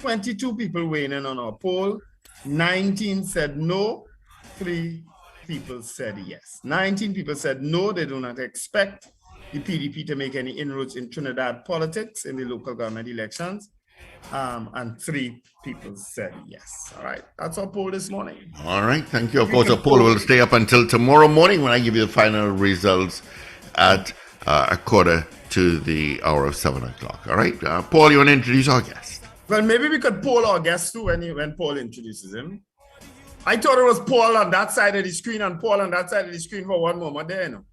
22 people weighing in on our poll. 19 said no, 3 people said yes. 19 people said no, they do not expect the PDP to make any inroads in Trinidad politics in the local government elections. And 3 people said yes. All right, that's our poll this morning. All right, thank you. Of course, the poll will stay up until tomorrow morning when I give you the final results at a quarter to the hour of 7 o'clock. All right, Paul, you want to introduce our guest? Well, maybe we could poll our guest too when Paul introduces him. I thought it was Paul on that side of the screen and Paul on that side of the screen for one moment there, you know.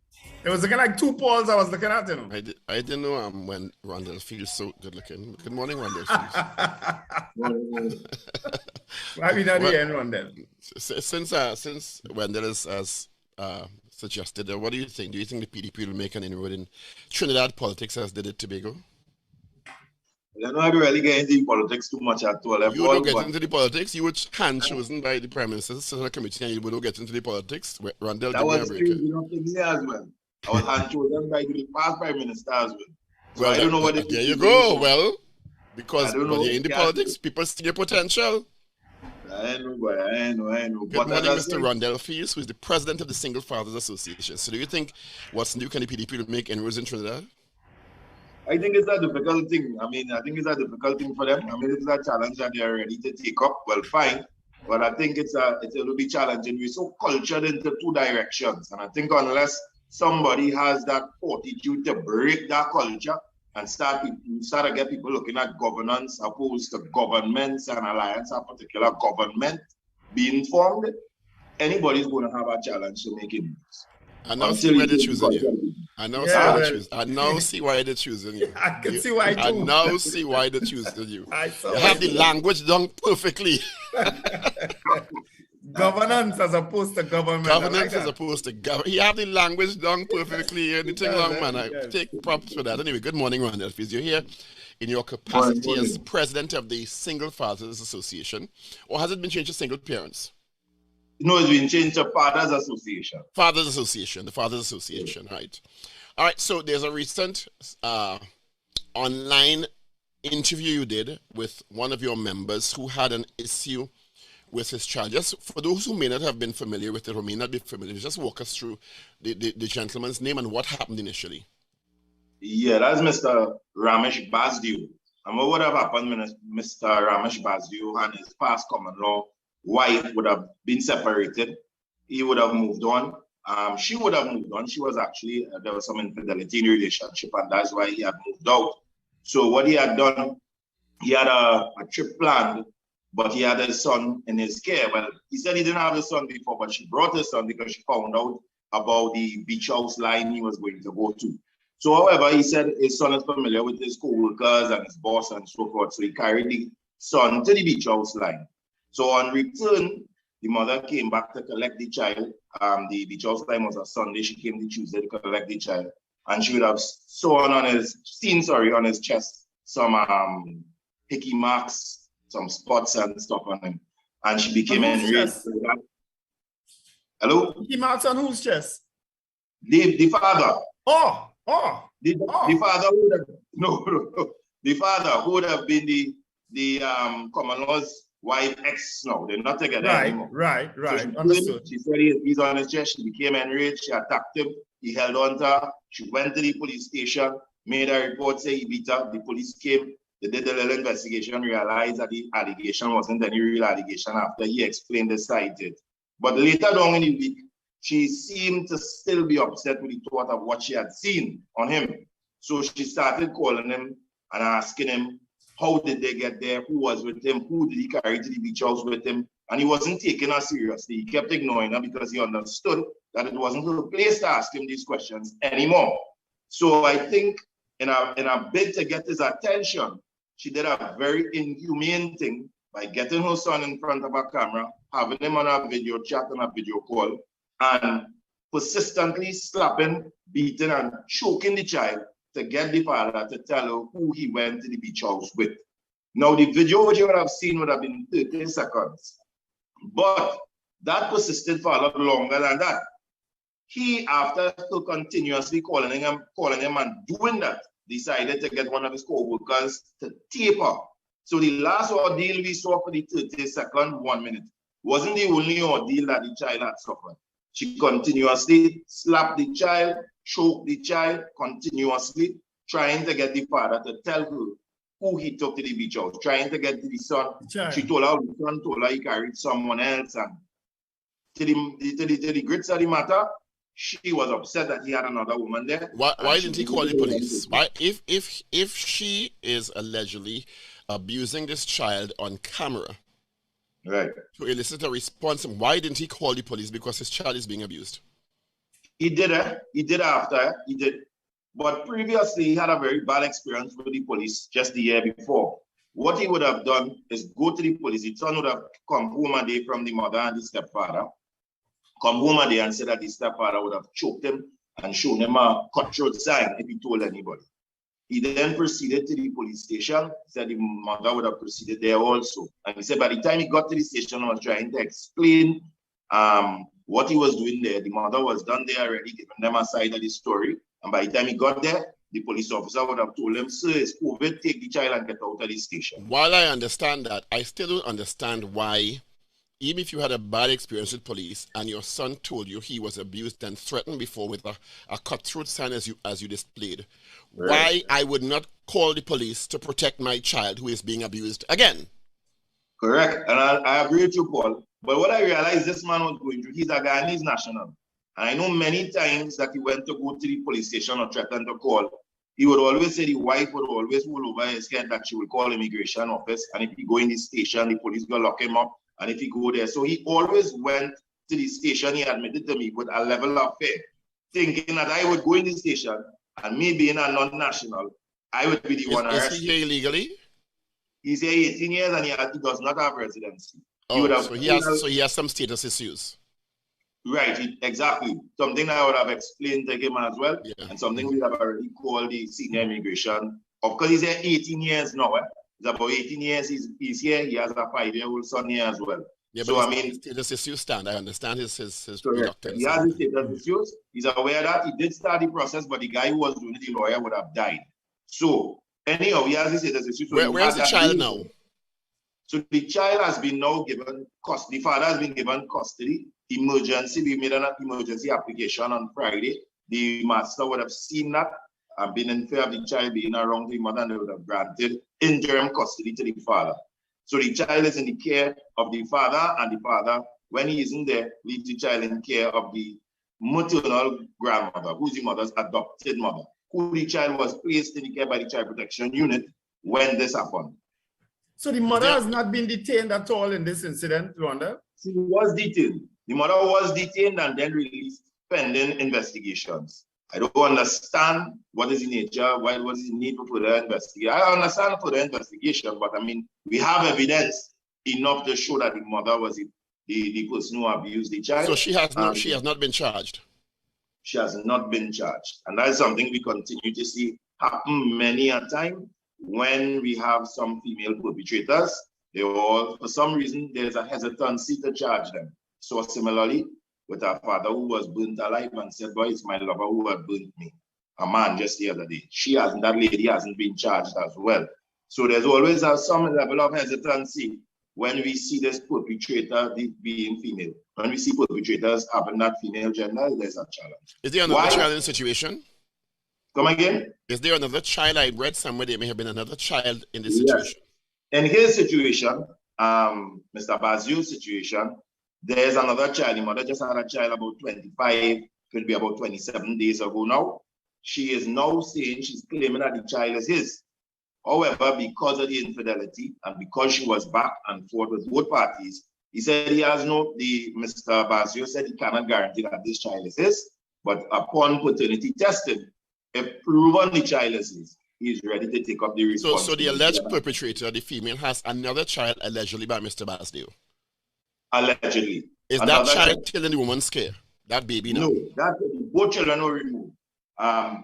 It was looking like 2 Pauls I was looking at, you know. I didn't know when Rondell feels so good looking. Good morning, Rondell feels. Why we not here, Rondell? Since Wendell has suggested, what do you think? Do you think the PDP will make an inroad in Trinidad politics as they did Tobago? I don't really get into politics too much at all. You don't get into the politics. You were hand chosen by the Prime Minister's Senate Committee, and you don't get into the politics. Rondell, that was crazy enough to me as well. I was hand chosen by the past Prime Minister as well. So I don't know what. There you go. Well, because when you're in the politics, people see your potential. I know. Good morning, Mr. Rondell Fields, who is the president of the Single Fathers Association. So do you think what's new can the PDP will make inroads in Trinidad? I think it's a difficult thing. I think it's a difficult thing for them. It's a challenge that they're ready to take up. Well, fine. But I think it's a little bit challenging. We're so cultured into 2 directions. And I think unless somebody has that fortitude to break that culture and start to get people looking at governance opposed to governments and alliance, a particular government being formed, anybody's going to have a challenge to make it. I now see why they're choosing you. I now see why they're choosing you. I can see why too. I now see why they're choosing you. You have the language done perfectly. Governance as opposed to government. Governance as opposed to government. You have the language done perfectly. Anything wrong, man. I take props for that. Anyway, good morning, Rondell Fields. You're here in your capacity as president of the Single Fathers Association, or has it been changed to Single Parents? No, it's been changed to Fathers Association. The Fathers Association, right. All right, so there's a recent online interview you did with one of your members who had an issue with his child. Just for those who may not have been familiar with it or may not be familiar, just walk us through the gentleman's name and what happened initially. Yeah, that's Mr. Ramesh Basdew. And what would have happened when Mr. Ramesh Basdew and his past common law wife would have been separated. He would have moved on. She would have moved on. She was actually, there was some infidelity in the relationship, and that's why he had moved out. So what he had done, he had a trip planned, but he had his son in his care. Well, he said he didn't have his son before, but she brought his son because she found out about the beach house line he was going to go to. So, however, he said his son is familiar with his co-workers and his boss and so forth. So he carried the son to the beach house line. So on return, the mother came back to collect the child. The beach house line was a Sunday. She came the Tuesday to collect the child. And she would have seen on his chest some hickey marks, some spots and stuff on him. And she became enraged. Hello? Hickey marks on whose chest? The father. The father would have the father would have been the common law's wife ex now. They're not together anymore. Right. So Understood. She said he's on his chest. She became enraged. She attacked him. He held on to her. She went to the police station, made a report, say he beat her. The police came. They did a little investigation, realized that the allegation wasn't any real allegation after he explained the side it. But later on in the week, she seemed to still be upset with the thought of what she had seen on him. So she started calling him and asking him, how did they get there? Who was with him? Who did he carry to the beach house with him? And he wasn't taking her seriously. He kept ignoring her because he understood that it wasn't her place to ask him these questions anymore. So I think in a bid to get his attention, she did a very inhumane thing by getting her son in front of a camera, having him on a video chat and a video call, and persistently slapping, beating, and choking the child to get the father to tell her who he went to the beach house with. Now, the video which you would have seen would have been 30 seconds, but that persisted for a lot longer than that. He, after continuously calling him and doing that, decided to get one of his co-workers to tape her So the last ordeal we saw for the 32nd 1 minute wasn't the only ordeal that the child had suffered. She continuously slapped the child, choked the child, continuously trying to get the father to tell her who he took to the beach house, trying to get the son. She told her the son told her he carried someone else, and to the grits of the matter, she was upset that he had another woman there. Why didn't he call the police? Why, if she is allegedly abusing this child on camera, right, to elicit a response, why didn't he call the police? Because his child is being abused. He did it. He did after. He did. But previously, he had a very bad experience with the police just the year before. What he would have done is go to the police. His son would have come home a day from the mother and the stepfather, come home a day and said that the stepfather would have choked him and shown him a cutthroat sign if he told anybody. He then proceeded to the police station. He said the mother would have proceeded there also. And he said by the time he got to the station and was trying to explain what he was doing there, the mother was done there already, giving them a side of the story. And by the time he got there, the police officer would have told him, sir, it's COVID, take the child and get out of the station. While I understand that, I still don't understand why, even if you had a bad experience with police and your son told you he was abused and threatened before with a cutthroat sign as you displayed, right, why I would not call the police to protect my child who is being abused again. Correct. And I agree with you, Paul. But what I realized this man was going through, he's a Guyanese national. And I know many times that he went to go to the police station or threaten to call, he would always say the wife would always hold over his head that she would call immigration office. And if he go in the station, the police will lock him up. And if he go there, so he always went to the station, he admitted to me, with a level of fear, thinking that I would go in the station and me being a non-national, I would be the one arrested. Is he here illegally? He's here 18 years and he does not have residency. Oh, so he has some status issues. Right, exactly. Something I would have explained to him as well, yeah. And something we have already called the senior immigration. Of course, he's here 18 years now. He's about 18 years, he's here. He has a 5-year-old son here as well. Yeah, but so, I mean, his status issues stand. I understand his reluctance. He has his status issues. He's aware that he did start the process, but the guy who was doing it, the lawyer, would have died. So, anyhow, he has his status issues. So where's the child now? So the child has been now given custody. The father has been given custody. Emergency. We made an emergency application on Friday. The master would have seen that and been in fear of the child being around the mother, and they would have granted interim custody to the father. So the child is in the care of the father, and the father, when he isn't there, leaves the child in care of the maternal grandmother, who's the mother's adopted mother, who the child was placed in the care by the Child Protection Unit when this happened. So the mother has not been detained at all in this incident, Rhonda? She was detained. The mother was detained and then released pending investigations. I don't understand what is the nature, what is the need for further investigation. I understand further investigation, but I mean, we have evidence enough to show that the mother was the person who abused the child. So she has not been charged. She has not been charged. And that is something we continue to see happen many a time when we have some female perpetrators. They all, for some reason, there's a hesitancy to charge them. So similarly, with her father who was burnt alive and said, boy, it's my lover who had burnt me. A man just the other day. That lady hasn't been charged as well. So there's always some level of hesitancy when we see this perpetrator being female. When we see perpetrators having that female gender, there's a challenge. Is there another child in the situation? Come again? Is there another child? I read somewhere there may have been another child in this situation. In his situation, Mr. Bazio's situation, there's another child. The mother just had a child about 25, could be about 27 days ago now. She is now saying, she's claiming that the child is his. However, because of the infidelity and because she was back and forth with both parties, he said Mr. Bazio said he cannot guarantee that this child is his, but upon paternity testing, if proven the child is his, he is ready to take up the responsibility. So the alleged perpetrator, the female, has another child allegedly by Mr. Bazio. Allegedly. Is that child still in the woman's care? That baby now? No, both children were removed.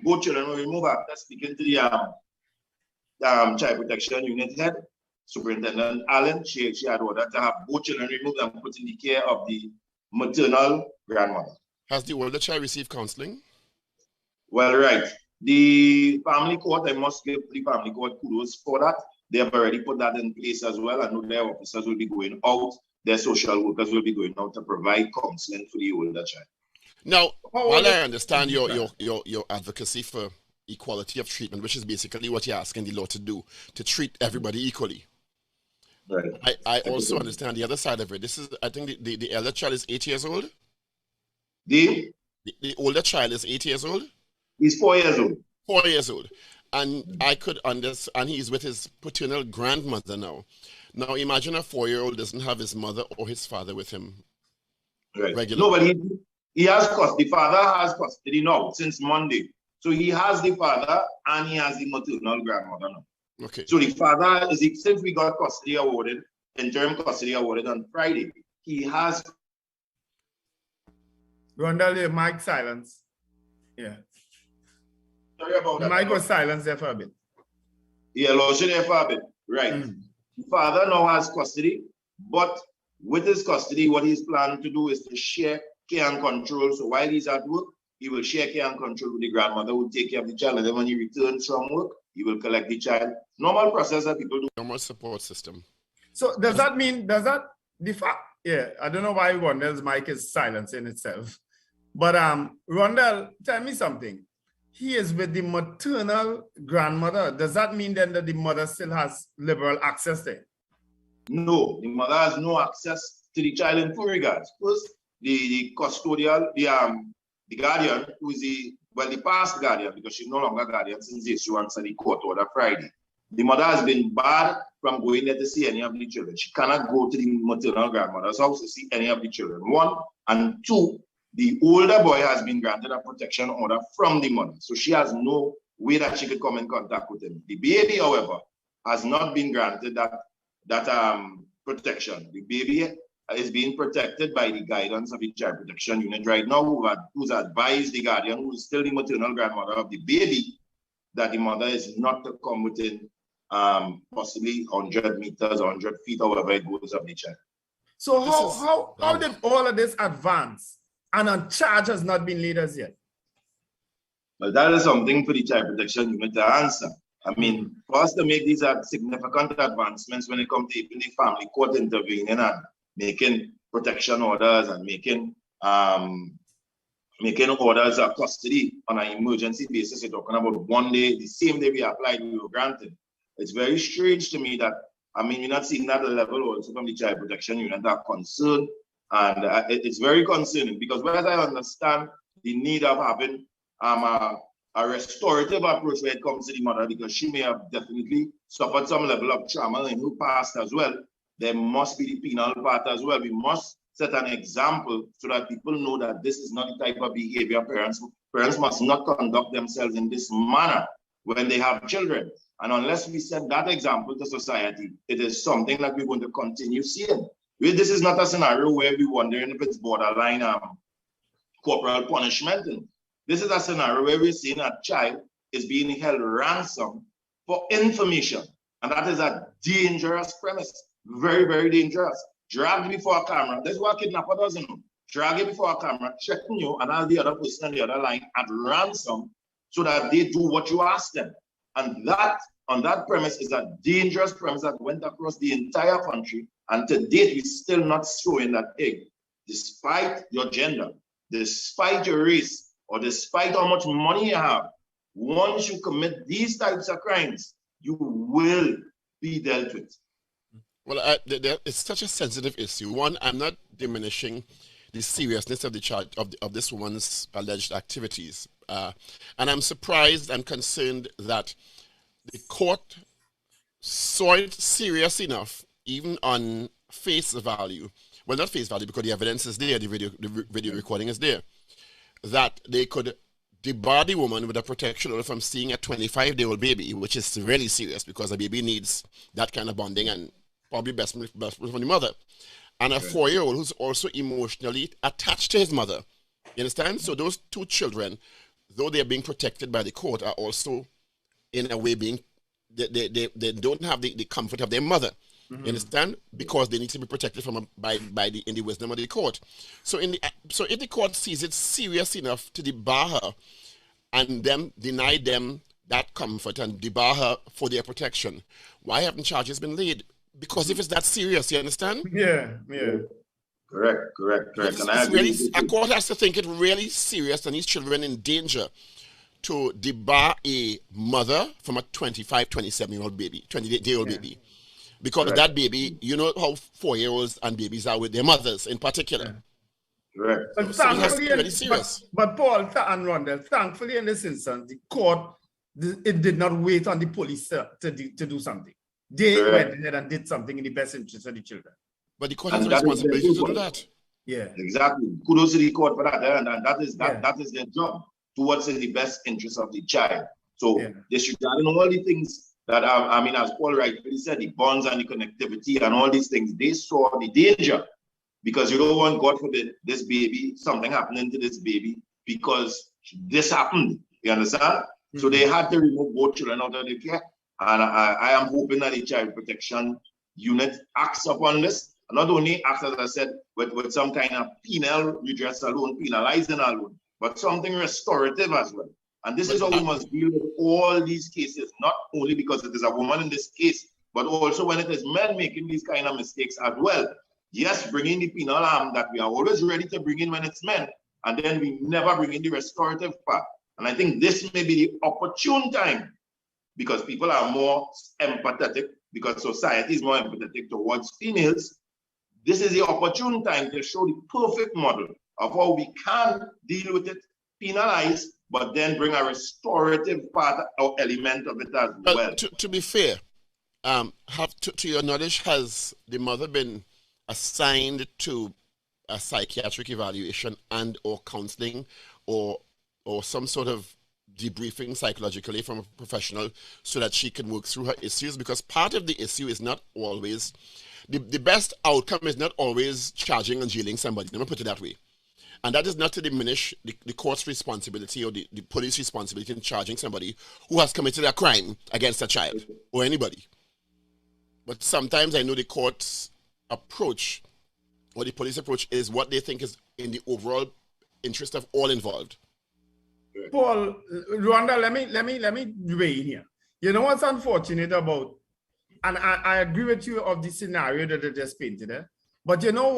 Both children were removed after speaking to the Child Protection Unit head, Superintendent Allen. She had ordered to have both children removed and put in the care of the maternal grandmother. Has the older child received counseling? Well, right. The family court, I must give the family court kudos for that. They have already put that in place as well. I know their officers will be going out, their social workers will be going out to provide counseling for the older child. Now, while I understand your advocacy for equality of treatment, which is basically what you're asking the law to do, to treat everybody equally. Right. I also understand the other side of it. This is, I think the elder child is 8 years old. The older child is 8 years old. He's 4 years old. 4 years old. And I could understand, and he's with his paternal grandmother now. Now imagine a 4-year-old doesn't have his mother or his father with him. Right. Regularly. No, but he has custody. The father has custody now since Monday. So he has the father and he has the maternal grandmother now. Okay. So the father is, since we got custody awarded, interim custody awarded on Friday, he has. Rondell, your mic silence. Yeah. Sorry about that. The mic was silenced there for a bit. Yeah, lost it there for a bit. Right. The father now has custody, but with his custody, what he's planning to do is to share care and control. So while he's at work, he will share care and control with the grandmother who will take care of the child. And then when he returns from work, he will collect the child. Normal process that people do. Normal support system. So does that mean, yeah, I don't know why Rondell's mic is silent in itself. But Rondell, tell me something. He is with the maternal grandmother. Does that mean then that the mother still has liberal access there? No, the mother has no access to the child in two regards. First, the custodial, the guardian, who is the past guardian, because she's no longer guardian since the issuance of the court order Friday. The mother has been barred from going there to see any of the children. She cannot go to the maternal grandmother's house to see any of the children. One, and two, the older boy has been granted a protection order from the mother. So she has no way that she could come in contact with him. The baby, however, has not been granted that protection. The baby is being protected by the guidance of the Child Protection Unit right now, who's advised the guardian, who is still the maternal grandmother of the baby, that the mother is not to come within possibly 100 meters, 100 feet, however it goes of the child. So how did all of this advance and a charge has not been laid as yet? Well, that is something for the Child Protection Unit to answer. I mean, for us to make these significant advancements when it comes to even the family court intervening and making protection orders and making orders of custody on an emergency basis, you're talking about one day, the same day we applied, we were granted. It's very strange to me that, I mean, we're not seeing that level also from the Child Protection Unit that concerned. And it's very concerning because whereas I understand the need of having a restorative approach when it comes to the mother, because she may have definitely suffered some level of trauma in her past as well, there must be the penal part as well. We must set an example so that people know that this is not the type of behavior parents must not conduct themselves in this manner when they have children. And unless we set that example to society, it is something that we're going to continue seeing. This is not a scenario where we're wondering if it's borderline corporal punishment. This is a scenario where we're seeing a child is being held ransom for information. And that is a dangerous premise. Very, very dangerous. Dragged before a camera. That's what a kidnapper doesn't know. Drag it before a camera, checking you and all the other person on the other line at ransom so that they do what you ask them. And that, on that premise, is a dangerous premise that went across the entire country. And to date, we're still not showing that, hey, despite your gender, despite your race, or despite how much money you have, once you commit these types of crimes, you will be dealt with. Well, it's such a sensitive issue. One, I'm not diminishing the seriousness of the charge of this woman's alleged activities. And I'm surprised and concerned that the court saw it serious enough, even on face value. Well, not face value, because the evidence is there, the video recording is there, that they could debar the woman with a protection order from seeing a 25-day-old baby, which is really serious because a baby needs that kind of bonding and probably best from the mother. And a 4-year-old who's also emotionally attached to his mother. You understand? So those two children, though they're being protected by the court, are also in a way being, they don't have the comfort of their mother. Mm-hmm. You understand? Because they need to be protected from in the wisdom of the court. So if the court sees it serious enough to debar her and then deny them that comfort and debar her for their protection. Why haven't charges been laid? Because if it's that serious, you understand? Yeah. Correct. And I It's agree really, with a you. court has to think it really serious and these children in danger to debar a mother from a 25, 27-year-old baby, 28-day-old baby. Because Correct. that baby, you know how 4-year-olds and babies are with their mothers in particular. Correct. But So it has to thankfully, be really serious. but Paul and Rondell, thankfully in this instance, the court, it did not wait on the police to do something. They Correct. went ahead and did something in the best interest of the children. But the court has And a that is responsibility their to do duty. that. Yeah. Exactly. Kudos to the court for that. And that is their job towards in the best interest of the child. So disregarding all the things that I mean, as Paul rightfully said, the bonds and the connectivity and all these things, they saw the danger. Because you don't want, God forbid, this baby, something happening to this baby because this happened. You understand? Mm-hmm. So they had to remove both children out of the care. And I am hoping that the Child Protection Unit acts upon this. Not only acts, as I said, with some kind of penal redress alone, penalizing alone, but something restorative as well. And this is how we must deal with all these cases, not only because it is a woman in this case, but also when it is men making these kind of mistakes as well. Yes, bring in the penal arm that we are always ready to bring in when it's men, and then we never bring in the restorative part. And I think this may be the opportune time because people are more empathetic, because society is more empathetic towards females. This is the opportune time to show the perfect model of how we can deal with it, penalize, but then bring a restorative part or element of it as well. To be fair, to your knowledge, has the mother been assigned to a psychiatric evaluation and or counseling or some sort of debriefing psychologically from a professional so that she can work through her issues? Because part of the issue is not always, the best outcome is not always charging and jailing somebody. Let me put it that way. And that is not to diminish the court's responsibility or the police responsibility in charging somebody who has committed a crime against a child or anybody. But sometimes I know the court's approach or the police approach is what they think is in the overall interest of all involved. Paul, Rhonda, let me weigh in here. You know what's unfortunate about, and I agree with you of the scenario that they just painted, but you know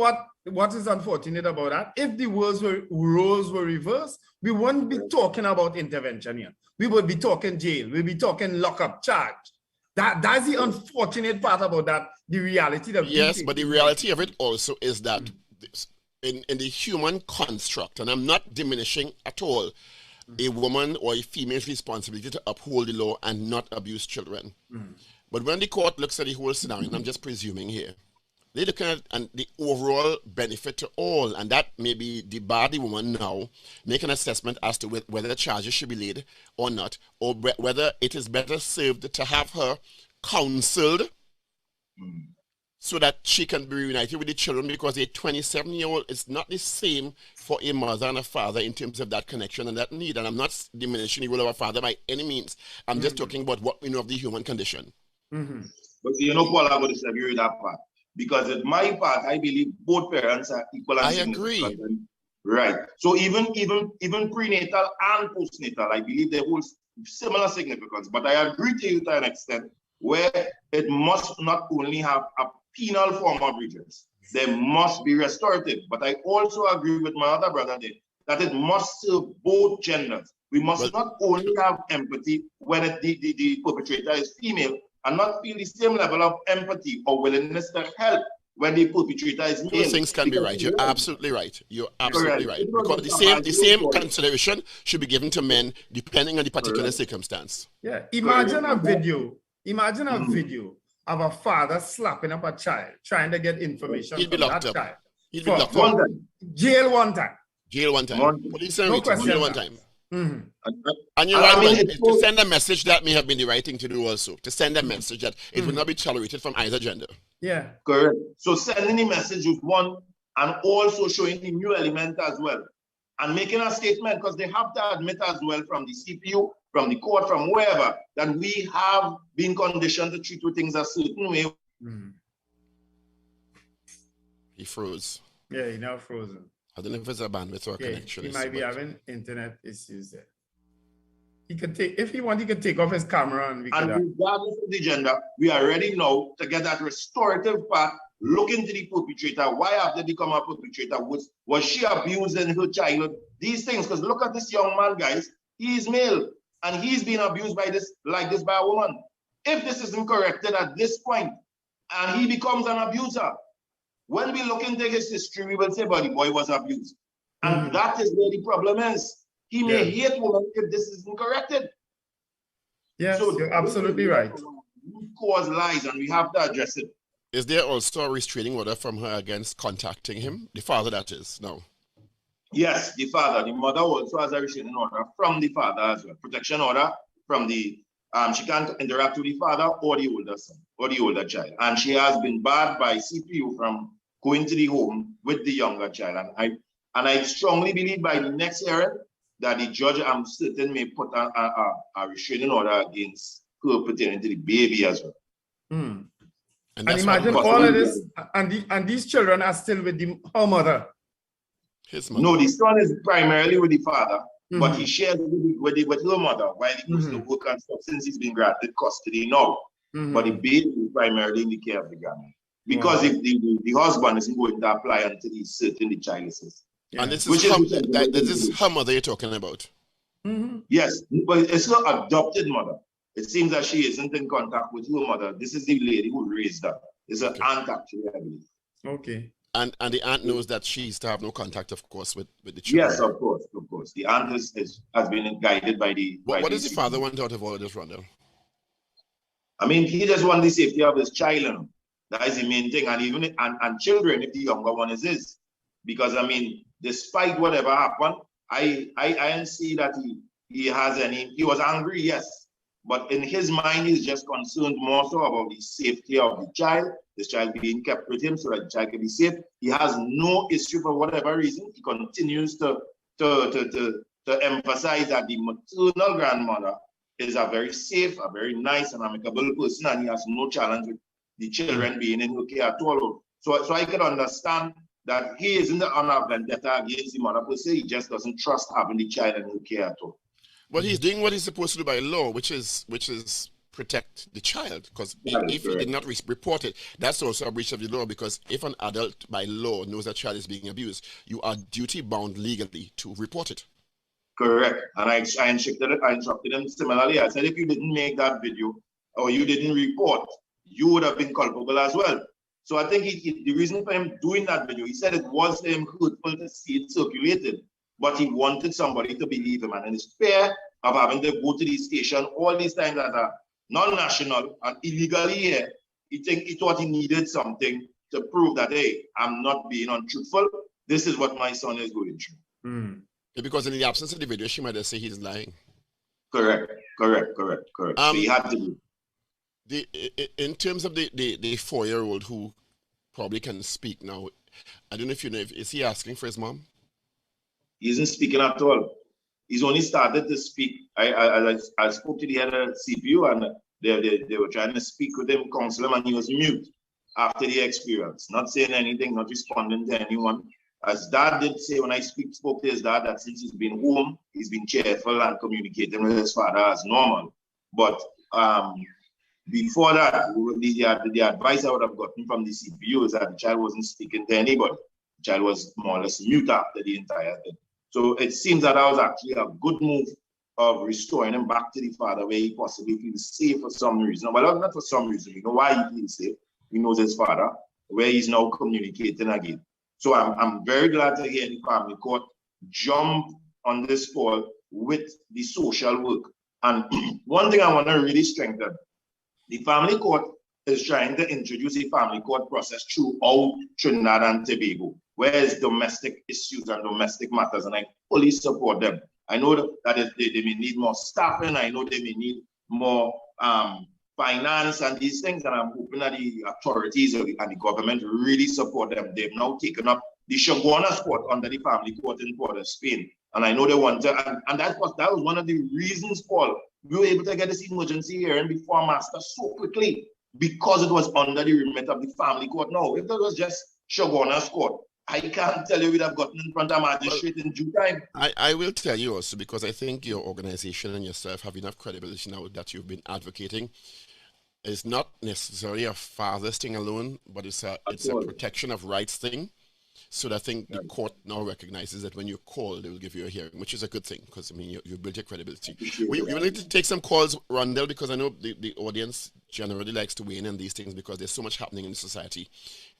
what is unfortunate about that? If the roles were reversed, we wouldn't be talking about intervention here. We would be talking jail. We'd be talking lockup charge. That's the unfortunate part about that, the reality that yes, but the reality of it also is that in the human construct, and I'm not diminishing at all a woman or a female's responsibility to uphold the law and not abuse children. But when the court looks at the whole scenario, and I'm just presuming here, they look at the overall benefit to all, and that may be debar the woman now, make an assessment as to whether the charges should be laid or not, or whether it is better served to have her counseled so that she can be reunited with the children, because a 27-year-old is not the same for a mother and a father in terms of that connection and that need. And I'm not diminishing the role of a father by any means. I'm just talking about what we know of the human condition. But you know, Paul, I would disagree with that part. Because at my part, I believe both parents are equal and significant. I agree. Right. So even prenatal and postnatal, I believe they hold similar significance. But I agree to you to an extent where it must not only have a penal form of redress, there must be restorative. But I also agree with my other brother there that it must serve both genders. We must not only have empathy when the perpetrator is female, and not feel the same level of empathy or willingness to help when the perpetrator is male. Those things can be right. You're absolutely right. You're absolutely right. Because the same consideration should be given to men depending on the particular circumstance. Yeah. Imagine a video of a father slapping up a child, trying to get information from that child. He'd be locked up. Jail one time. Jail one time. Police and jail one time. And you to send a message that may have been the right thing to do also, to send a message that it will not be tolerated from either gender. Yeah. Correct. So sending the message with one and also showing the new element as well. And making a statement, because they have to admit as well from the CPU, from the court, from wherever, that we have been conditioned to treat things a certain way. He froze. Yeah, he now frozen. I don't know if it's a bandwidth or a connection. He might be having internet issues there. he could take, if he wants, he could take off his camera and we could. And regardless of the gender, we are ready now to get that restorative part, look into the perpetrator. Why have they become a perpetrator? Was she abused in her childhood? These things, because look at this young man, guys. He is male and he's been abused by this, like this by a woman. If this isn't corrected at this point and he becomes an abuser, when we look into his history, we will say, but the boy was abused. And that is where the problem is. He may hate women if this isn't corrected. Yes, so you're absolutely right. Cause lies, and we have to address it. Is there also a restraining order from her against contacting him? The father, that is, no. Yes, the father. The mother also has a restraining order from the father as well. Protection order from the, she can't interact with the father or the older son or the older child. And she has been barred by CPU from going to the home with the younger child. And I strongly believe by the next hearing, that the judge, I'm certain, may put a restraining order against her pertaining to the baby as well. And imagine all of this, and these children are still with her mother. His mother. No, the son is primarily with the father, but he shares with her mother while he goes to work and stuff since he's been granted custody now. But the baby is primarily in the care of the grandmother. Because if the husband isn't going to apply until he's certain the child is. And this is her mother you're talking about. Yes, but it's her adopted mother. It seems that she isn't in contact with her mother. This is the lady who raised her. It's her aunt, actually, I believe. Okay. And the aunt knows that she is to have no contact, of course, with the children. Yes, of course, of course. The aunt has been guided by the. What does the father want out of all of this, Rondell? I mean, he just wants the safety of his child. You know? That is the main thing, and even and children, if the younger one is his, because I mean, despite whatever happened, I didn't see that he has any. He was angry, yes, but in his mind, he's just concerned more so about the safety of the child. This child being kept with him so that the child can be safe. He has no issue for whatever reason. He continues to emphasize that the maternal grandmother is a very safe, a very nice and amicable person, and he has no challenge with the children being in her care at all. So I can understand that he isn't on a vendetta against the mother per se. He just doesn't trust having the child in her care at all. But he's doing what he's supposed to do by law, which is protect the child. Because if he did not report it, that's also a breach of the law. Because if an adult by law knows that child is being abused, you are duty bound legally to report it. Correct. And I instructed him similarly. I said, if you didn't make that video or you didn't report, you would have been culpable as well. So I think the reason for him doing that video, he said it was to him hurtful to see it circulated, but he wanted somebody to believe him. And in his fear of having to go to the station all these times as a non-national and illegally here, he thought he needed something to prove that, hey, I'm not being untruthful. This is what my son is going through. Because in the absence of the video, she might have said he's lying. Correct. So he had to do. In terms of the 4-year-old who probably can speak now, I don't know if you know, is he asking for his mom? He isn't speaking at all. He's only started to speak. I spoke to the head of CPU and they were trying to speak with him, counsel him, and he was mute after the experience, not saying anything, not responding to anyone. As Dad did say when I spoke to his dad, that since he's been home, he's been cheerful and communicating with his father as normal. But before that, the advice I would have gotten from the CPU is that the child wasn't speaking to anybody. The child was more or less mute after the entire thing. So it seems that was actually a good move of restoring him back to the father where he possibly feels safe for some reason. Well, not for some reason. You know why he feels safe. He knows his father, where he's now communicating again. So I'm very glad to hear the family court jump on this call with the social work. And one thing I want to really strengthen, the family court is trying to introduce a family court process throughout Trinidad and Tobago, where it's domestic issues and domestic matters, and I fully support them. I know that they may need more staffing, I know they may need more finance and these things, and I'm hoping that the authorities and the government really support them. They've now taken up the Shoguana court under the family court in Port of Spain, and I know they want to, and that was one of the reasons, Paul, we were able to get this emergency hearing before Master so quickly, because it was under the remit of the family court. Now, if that was just Shoguana's court, I can't tell you we'd have gotten in front of magistrate in due time. I will tell you also, because I think your organization and yourself have enough credibility now that you've been advocating. It's not necessarily a father's thing alone, but it's a protection of rights thing. So I think the court now recognizes that when you call, they will give you a hearing, which is a good thing, because I mean you built your credibility. We will need to take some calls, Rondell, because I know the audience generally likes to weigh in on these things because there's so much happening in society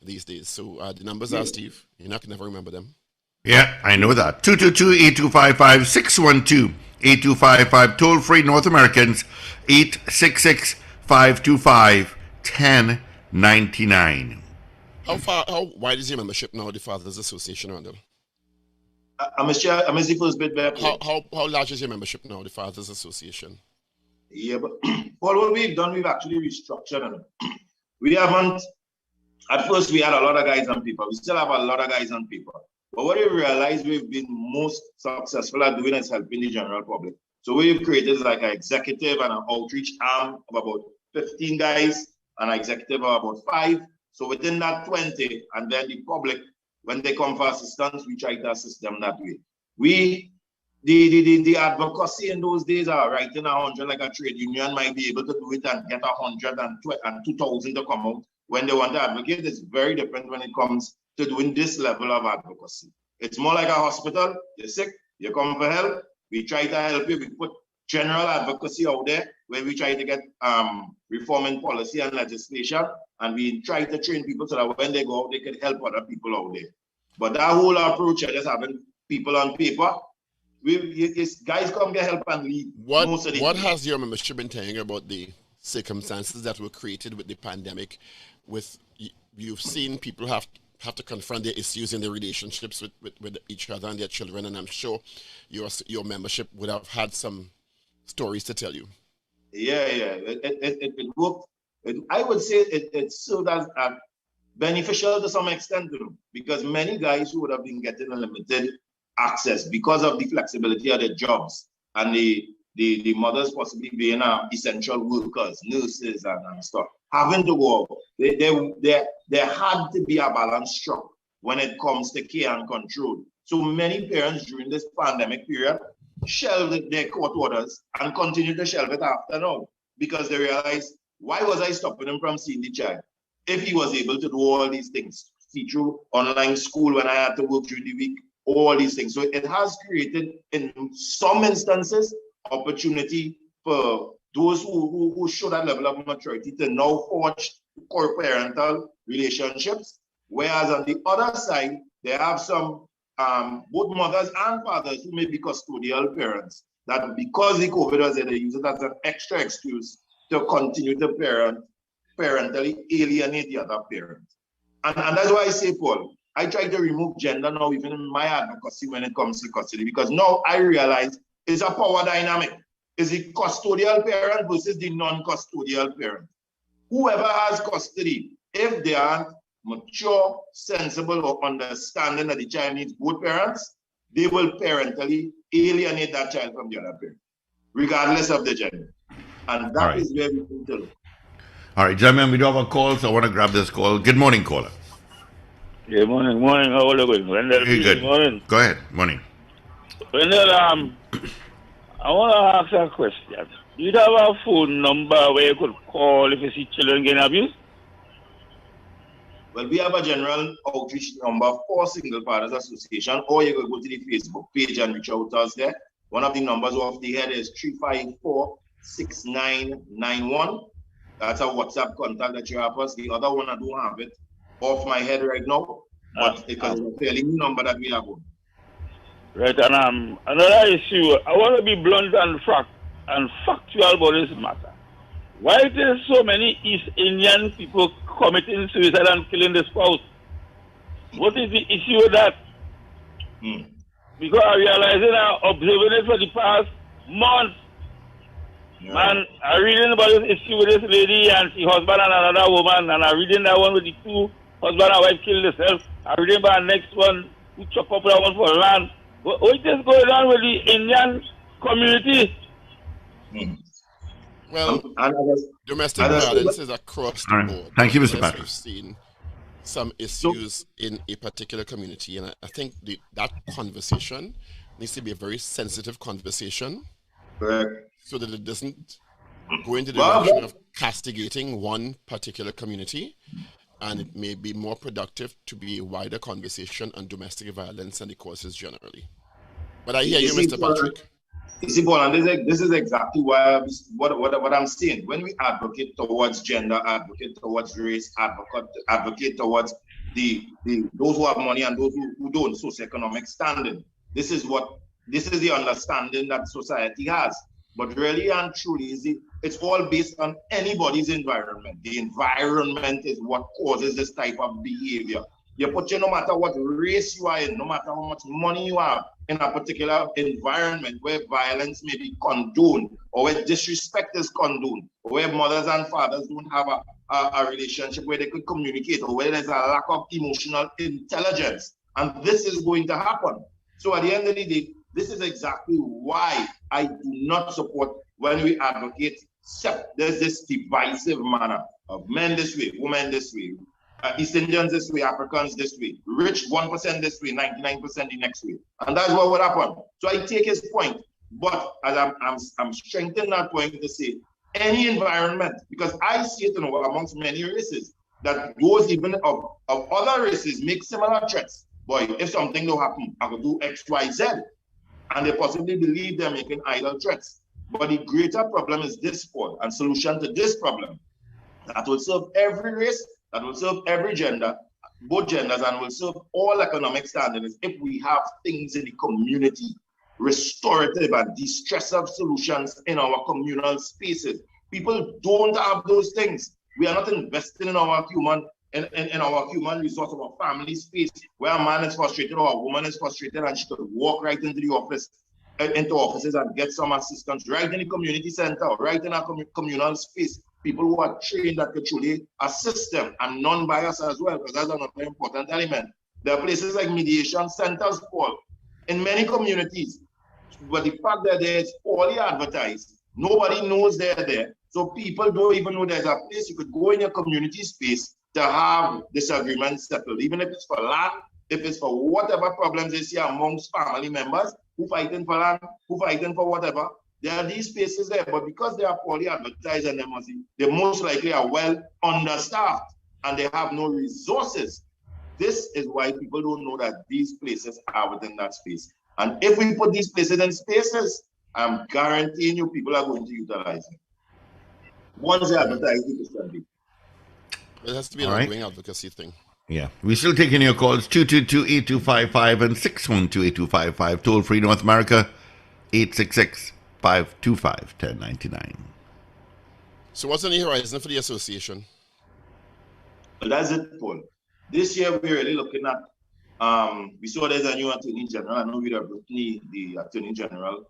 these days. So the numbers are, Steve. You're not gonna never remember them. Yeah, I know that. 222-8255, 612-8255, toll free North Americans, 866-525-1099. How wide is your membership now, the Fathers Association, Rondell? I'm a the first bit back. How large is your membership now, the Fathers Association? Yeah, but all what we've done, we've actually restructured it. We haven't, at first we had a lot of guys on paper. We still have a lot of guys on paper. But what we realized we've been most successful at doing is helping the general public. So we've created like an executive and an outreach arm of about 15 guys, and an executive of about 5. So within that 20, and then the public, when they come for assistance, we try to assist them that way. The advocacy in those days are writing 100 like a trade union might be able to do it and get 100 and 2,000 to come out when they want to advocate. It's very different when it comes to doing this level of advocacy. It's more like a hospital. You're sick, you come for help. We try to help you. We put general advocacy out there where we try to get reform in policy and legislation, and we try to train people so that when they go out, they can help other people out there. But that whole approach of just having people on paper, guys come get help and leave. What has your membership been telling you about the circumstances that were created with the pandemic? You've seen people have to confront their issues in their relationships with each other and their children, and I'm sure your membership would have had some stories to tell you. Yeah, it worked. I would say it served as beneficial to some extent, because many guys who would have been getting a limited access because of the flexibility of their jobs and the mothers possibly being essential workers, nurses and stuff, having to go out. There had to be a balance struck when it comes to care and control. So many parents during this pandemic period shelved their court orders and continue to shelve it after now, because they realize, why was I stopping him from seeing the child if he was able to do all these things, see through online school when I had to work during the week, all these things. So it has created, in some instances, opportunity for those who show that level of maturity to now forge co-parental relationships, whereas on the other side, they have some both mothers and fathers who may be custodial parents, that because the COVID was there, they use it as an extra excuse to continue to parentally alienate the other parent. And that's why I say, Paul, I try to remove gender now, even in my advocacy when it comes to custody, because now I realize it's a power dynamic. It's the custodial parent versus the non-custodial parent. Whoever has custody, if they aren't mature, sensible, or understanding that the child needs both parents, they will parentally alienate that child from the other parent, regardless of the gender. And that is where we need to look. All right, gentlemen, we do have a call, so I want to grab this call. Good morning, caller. Good morning. How are you going? Very good. Morning. Go ahead. Morning. Wendell, I want to ask a question. Do you have a phone number where you could call if you see children getting abused? Well, we have a general outreach number for Single Fathers Association, or you can go to the Facebook page and reach out to us there. One of the numbers off the head is 354-6991. That's a WhatsApp contact that you have us. The other one, I don't have it off my head right now, but it's a fairly new number that we have on. Right, and another issue, I want to be blunt and factual about this matter. Why there so many East Indian people committing suicide and killing the spouse? What is the issue with that? Because I realize I'm observing it for the past months. Yeah. Man, I'm reading about this issue with this lady and her husband and another woman, and I'm reading that one with the two husband and wife killed themselves. I'm reading about the next one who chop up that one for land. What is going on with the Indian community? Well, domestic violence is across the board. Thank you, Mr. Patrick. We've seen some issues in a particular community, and I think that conversation needs to be a very sensitive conversation, so that it doesn't go into the direction of castigating one particular community, and it may be more productive to be a wider conversation on domestic violence and the causes generally. But I hear you, Mr. Patrick. You see, Paul, and this is exactly why what I'm saying. When we advocate towards gender, advocate towards race, advocate towards the those who have money and those who don't, socioeconomic standing. This is the understanding that society has. But really and truly, it's all based on anybody's environment. The environment is what causes this type of behavior. You put no matter what race you are in, no matter how much money you have, in a particular environment where violence may be condoned, or where disrespect is condoned, or where mothers and fathers don't have a relationship where they could communicate, or where there's a lack of emotional intelligence. And this is going to happen. So at the end of the day, this is exactly why I do not support when we advocate, there's this divisive manner of men this way, women this way, East Indians this way, Africans this way, rich 1% this way, 99% the next way. And that's what would happen. So I take his point, but as I'm strengthening that point to say, any environment, because I see it amongst many races, that those even of other races make similar threats. Boy, if something don't happen, I could do X, Y, Z. And they possibly believe they're making idle threats. But the greater problem is this, Paul, and solution to this problem that will serve every race, that will serve every gender, both genders, and will serve all economic standards if we have things in the community, restorative and de-stressive solutions in our communal spaces. People don't have those things. We are not investing in our human resource, our family space, where a man is frustrated or a woman is frustrated and she could walk right into the office, into offices and get some assistance right in the community center, right in our communal space. People who are trained that could truly assist them and non-biased as well, because that's another important element. There are places like mediation centers, Paul, in many communities, but the fact that it's poorly advertised, nobody knows they're there. So people don't even know there's a place you could go in your community space to have disagreements settled, even if it's for land, if it's for whatever problems they see amongst family members who fighting for land, who fighting for whatever. There are these spaces there, but because they are poorly advertised and they most likely are well understaffed and they have no resources. This is why people don't know that these places are within that space. And if we put these places in spaces, I'm guaranteeing you people are going to utilize it. Once they advertise it, it has to be an ongoing advocacy thing. Yeah. We're still taking your calls, 222-8255 and 612-8255. Toll free North America, 866-525-1099. So what's on the horizon for the association? Well, that's it, Paul. This year, we're really looking at, we saw there's a new Attorney General. I know we have the Attorney General,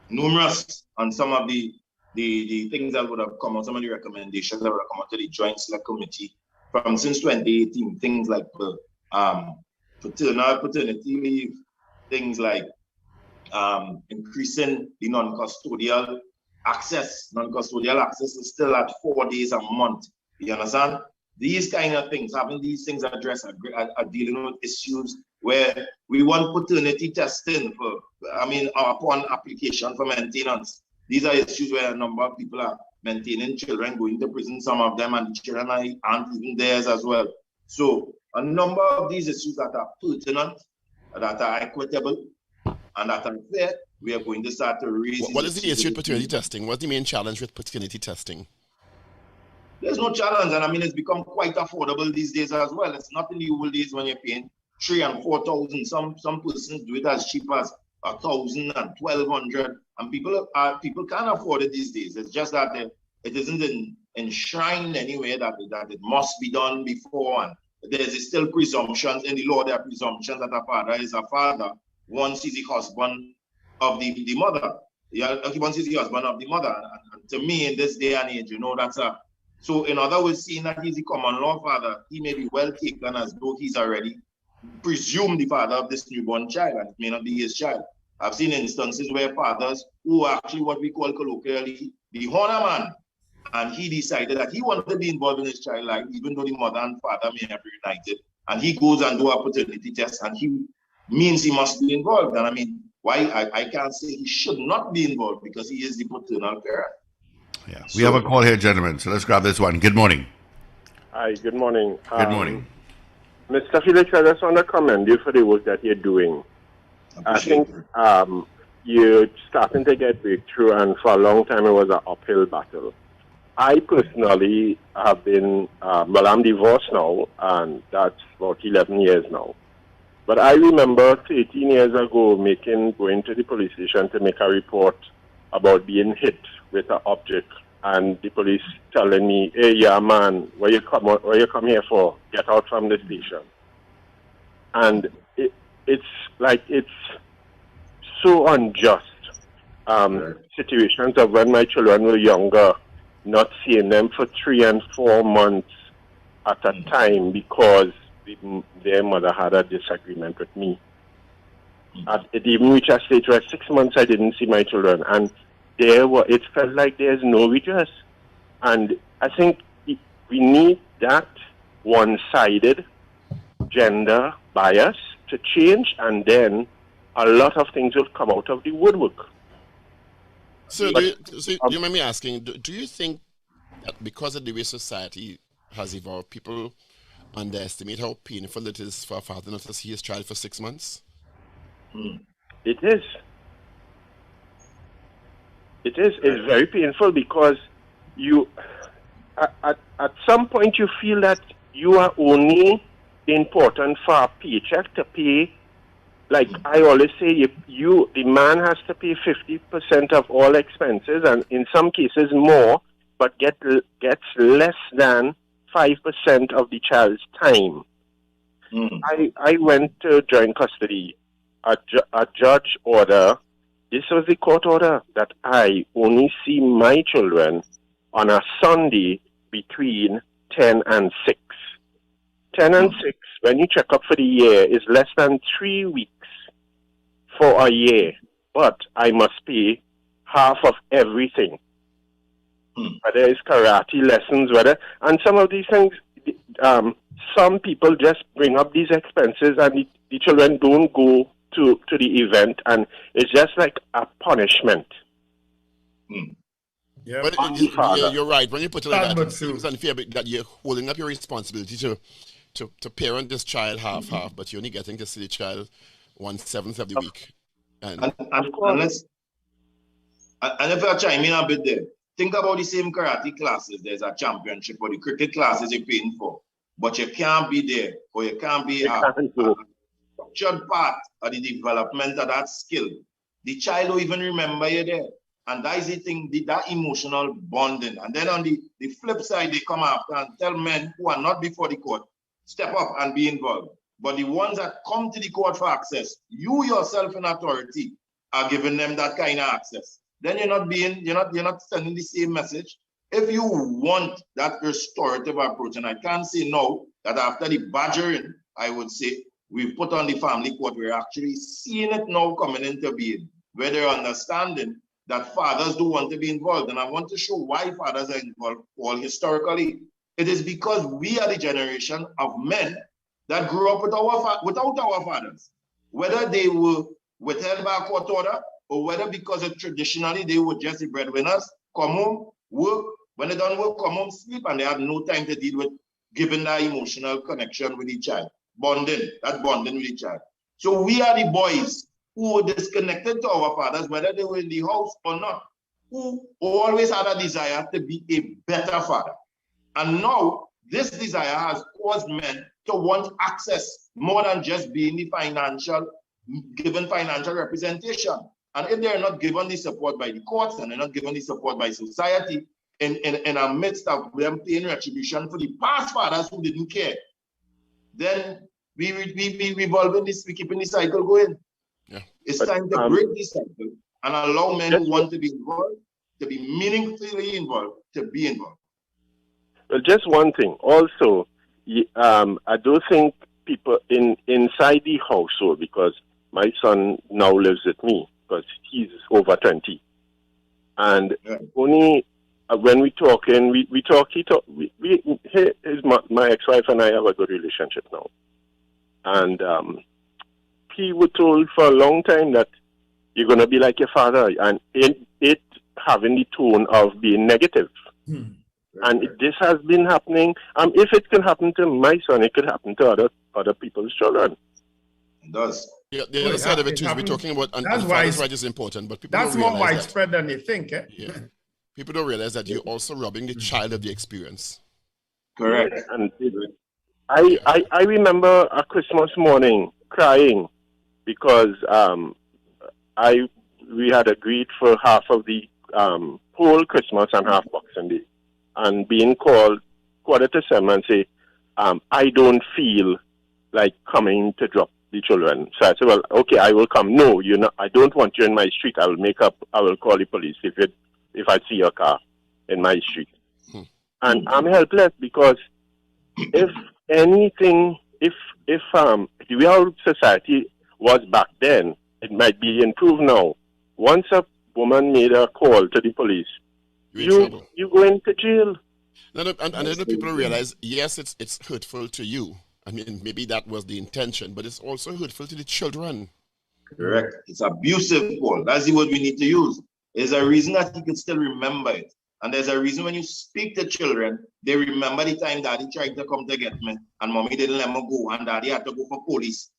numerous on some of the things that would have come out, some of the recommendations that would have come out to the Joint Select Committee from since 2018, things like paternity leave, things like increasing the non-custodial access. Non-custodial access is still at 4 days a month. You understand? These kind of things, having these things addressed, are dealing with issues where we want paternity testing upon application for maintenance. These are issues where a number of people are maintaining children, going to prison, some of them, and the children aren't even theirs as well. So a number of these issues that are pertinent, that are equitable, and that are fair, we are going to start to raise. What is the issue with paternity testing? What's the main challenge with paternity testing? There's no challenge, and it's become quite affordable these days as well. It's not in the old days when you're paying $3,000 and $4,000. Some persons do it as cheap as $1,000 and $1,200, and people can't afford it these days. It's just that it isn't enshrined anywhere that it must be done before, and there's still presumptions in the law. There are presumptions that a father is a father once he's the husband of the mother. Yeah, once he's the husband of the mother, and to me, in this day and age, that's a. So in other words, seeing that he's the common law father, he may be well taken as though he's already presumed the father of this newborn child, and it may not be his child. I've seen instances where fathers who are actually what we call colloquially the honor man and he decided that he wanted to be involved in his child's life, even though the mother and father may have reunited, and he goes and do a paternity test, and he means he must be involved. And I mean, why I can't say he should not be involved, because he is the paternal parent. Yeah, we have a call here, gentlemen, so let's grab this one. Good morning. Hi, good morning. Good morning. Mr. Felix, I just want to commend you for the work that you're doing. I think you're starting to get breakthrough, and for a long time it was an uphill battle. I personally have been, I'm divorced now, and that's about 11 years now. But I remember 13 years ago going to the police station to make a report about being hit with an object, and the police telling me, "Hey, yeah, man, where you come here for? Get out from the station." And it's so unjust. Situations of when my children were younger, not seeing them for 3 and 4 months at a time because their mother had a disagreement with me. It even reached a stage where 6 months I didn't see my children, and it felt like there's no redress. And I think we need that one-sided gender bias to change, and then a lot of things will come out of the woodwork. So, do you mind me asking, do you think that because of the way society has evolved, people underestimate how painful it is for a father not to see his child for 6 months? It is. It's very painful, because you, at some point, you feel that you are only important for a paycheck to pay. Like I always say, the man has to pay 50% of all expenses, and in some cases more, but gets less than 5% of the child's time. I went to joint custody. A judge order. This was the court order that I only see my children on a Sunday between 10 and 6. 10 and 6, when you check up for the year, is less than 3 weeks for a year. But I must pay half of everything. Whether it's karate lessons, and some of these things, some people just bring up these expenses, and the children don't go to the event, and it's just like a punishment. Yeah, but you're right. When you put it like that, it seems unfair that you're holding up your responsibility to parent this child half, but you're only getting to see the child 1/7 of the week. And if I chime in a bit there, think about the same karate classes. There's a championship, or the cricket classes you're paying for, but you can't be there, or you can't be a structured part of the development of that skill. The child will even remember you there. And that is the thing, that emotional bonding. And then on the flip side, they come after and tell men who are not before the court, step up and be involved. But the ones that come to the court for access, you yourself in authority are giving them that kind of access. Then you're not sending the same message. If you want that restorative approach, and I can't say no, that after the badgering, I would say, we've put on the family court, we're actually seeing it now coming into being, where they're understanding that fathers do want to be involved. And I want to show why fathers are involved all historically. It is because we are the generation of men that grew up without our fathers, whether they were withheld by a court order, or whether because traditionally they were just the breadwinners, come home, work, when they don't work, come home, sleep, and they had no time to deal with giving that emotional connection with each child, bonding with each child. So we are the boys who were disconnected to our fathers, whether they were in the house or not, who always had a desire to be a better father. And now this desire has caused men to want access more than just being given financial representation. And if they're not given the support by the courts, and they're not given the support by society, in a midst of them paying retribution for the past fathers who didn't care, then we revolving this, we keeping the cycle going. Yeah. It's time to break this cycle and allow men who want to be involved, to be meaningfully involved, to be involved. Well, just one thing. Also, I don't think people inside the household, because my son now lives with me, because he's over 20. And only when we talking, we talk. My ex-wife and I have a good relationship now, and he was told for a long time that you're gonna be like your father, and it having the tone of being negative. And this has been happening. If it can happen to my son, it could happen to other people's children. It does. Yeah, the other side of it too is we're talking about, and father's right is important, but people that's don't more realize widespread than they think. Eh? Yeah. People don't realize that you're also robbing the child of the experience. Correct. And I remember a Christmas morning crying because we had agreed for half of the whole Christmas and half Boxing Day, and being called 7:15 and say, I don't feel like coming to drop the children. So I said, well, okay, I will come. No, I don't want you in my street. I will call the police if I see your car in my street. And I'm helpless because if anything, if the way our society was back then, it might be improved now. Once a woman made a call to the police, you go into jail. And I know people realize, yes, it's hurtful to you. I mean, maybe that was the intention, but it's also hurtful to the children. Correct. It's abusive, Paul. That's the word we need to use. There's a reason that you can still remember it. And there's a reason when you speak to children, they remember the time daddy tried to come to get me and mommy didn't let me go and daddy had to go for police.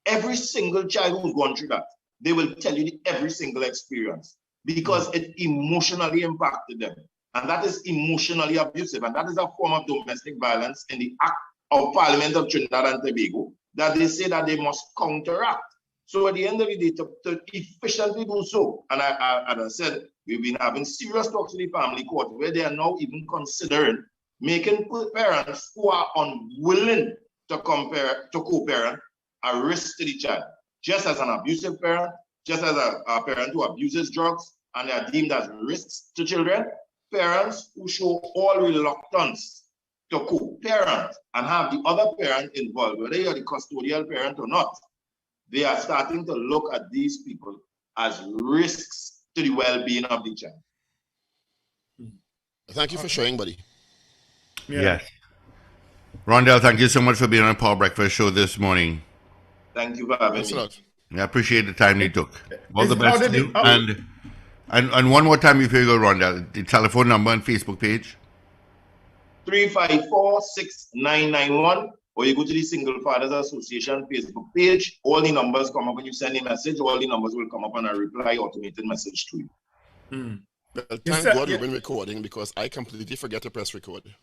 Every single child who's gone through that, they will tell you every single experience because it emotionally impacted them. And that is emotionally abusive. And that is a form of domestic violence in the Act of Parliament of Trinidad and Tobago that they say that they must counteract. So at the end of the day, to efficiently do so, and as I said, we've been having serious talks with the family court where they are now even considering making parents who are unwilling to co-parent a risk to the child. Just as an abusive parent, just as a parent who abuses drugs and they are deemed as risks to children, parents who show all reluctance to co-parent and have the other parent involved, whether you're the custodial parent or not, they are starting to look at these people as risks to the well-being of the child. Thank you for sharing, buddy. Yeah. Yes. Rondell, thank you so much for being on Power Breakfast Show this morning. Thank you for having me. I appreciate the time you took. All the best to you. And one more time before you go, Rondell, the telephone number and Facebook page. 354-6991, or you go to the Single Fathers Association Facebook page. All the numbers come up when you send a message. All the numbers will come up and I reply automated message to you. Well, thank God you've been recording because I completely forget to press record.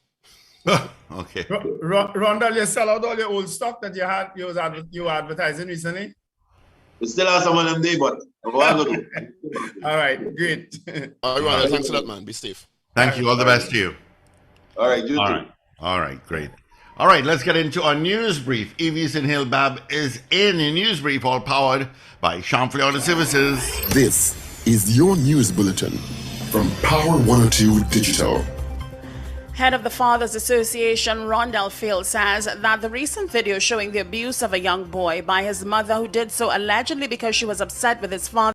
Okay. Rondell, you sell out all your old stock that you were advertising recently? We still have some of them there, but all right, great. All right, Rondell, thanks a lot, man. Be safe. Thank you. All the best to you. All right, you too. All right, great. All right, let's get into our news brief. Evies and Hillbab is in a news brief, all powered by Champlain Auto Services. This is your news bulletin from Power 102 Digital. Head of the Fathers Association, Rondell Field, says that the recent video showing the abuse of a young boy by his mother, who did so allegedly because she was upset with his father,